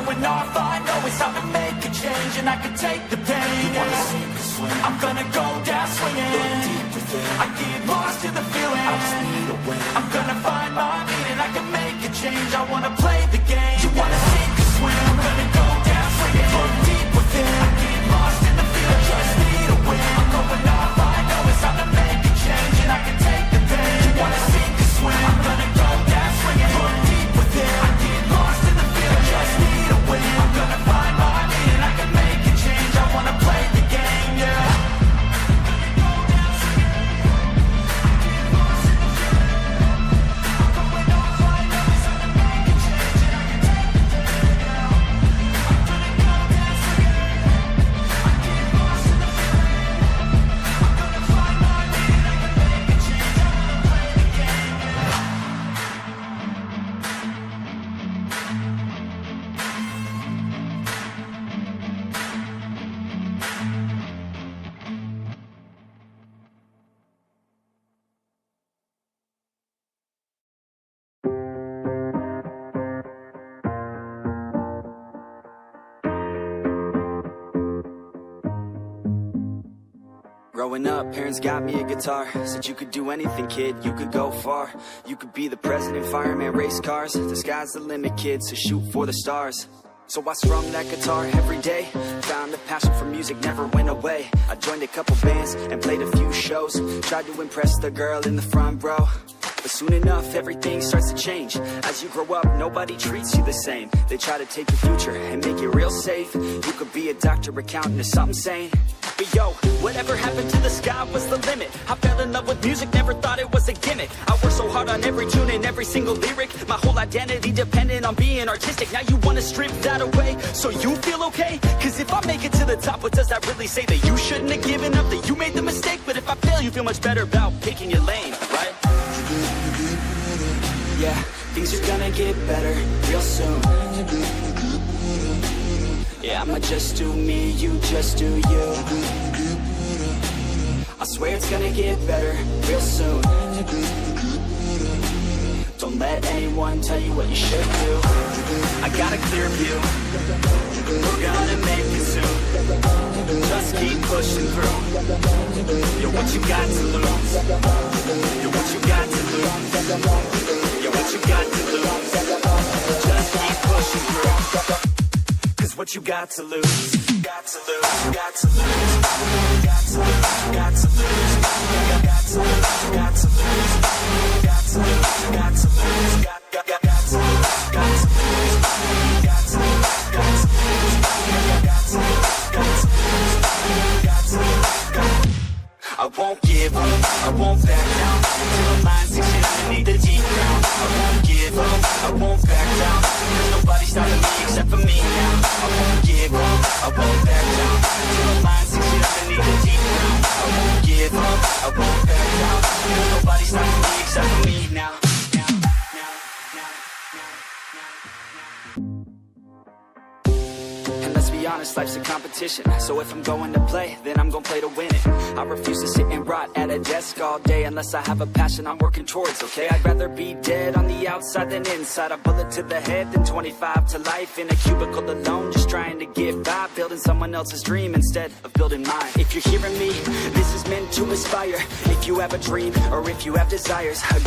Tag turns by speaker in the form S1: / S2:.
S1: going off, I know it's time to make a change, and I can take the pain. I'm gonna go down swinging. I get lost in the feeling. I'm gonna find my meaning. I can make a change. I wanna play the game. You wanna sink or swim? I'm gonna go down swinging. Look deep within. I get lost in the feeling. Just need a win. I'm going off. I know it's time to make a change, and I can take the pain. You wanna sink or swim? I'm gonna go down swinging. Look deep within. I get lost in the feeling. Just need a win. I'm gonna find my meaning. I can make a change. I wanna play the game. Yeah.
S2: Growing up, parents got me a guitar. Said you could do anything, kid, you could go far. You could be the president, fireman, race cars. The sky's the limit, kid, so shoot for the stars. So I strummed that guitar every day. Found a passion for music, never went away. I joined a couple bands and played a few shows. Tried to impress the girl in the front row. But soon enough, everything starts to change. As you grow up, nobody treats you the same. They try to take your future and make it real safe. You could be a doctor, accountant, or something sane. But yo, whatever happened to the sky was the limit. I fell in love with music, never thought it was a gimmick. I worked so hard on every tune and every single lyric. My whole identity depended on being artistic. Now you wanna strip that away so you feel okay? Cause if I make it to the top, what does that really say? That you shouldn't have given up, that you made the mistake? But if I fail, you feel much better about picking your lane, right? Yeah, things are gonna get better real soon. Yeah, I'ma just do me, you just do you. I swear it's gonna get better real soon. Don't let anyone tell you what you should do. I got a clear view. We're gonna make it soon. Just keep pushing through. You're what you got to lose. You're what you got to lose. You're what you got to lose. Just keep pushing through. Cause what you got to lose, got to lose, got to lose, got to lose, got to lose, got to lose, got to lose, got to lose, got to lose, got to lose, got to lose, got to lose, got to lose, got to lose, got to lose. I won't give up, I won't back down. Until the line sinks underneath the deep ground. I won't give up, I won't back down. There's nobody stopping me except for me now. I won't give up, I won't back down. Until the line sinks underneath the deep ground. I won't give up, I won't back down. There's nobody stopping me except for me now. Let's be honest, life's a competition. So if I'm going to play, then I'm gonna play to win it. I refuse to sit and rot at a desk all day unless I have a passion I'm working towards, okay? I'd rather be dead on the outside than inside. A bullet to the head than 25 to life in a cubicle alone, just trying to get by, building someone else's dream instead of building mine. If you're hearing me, this is meant to inspire. If you have a dream or if you have desires,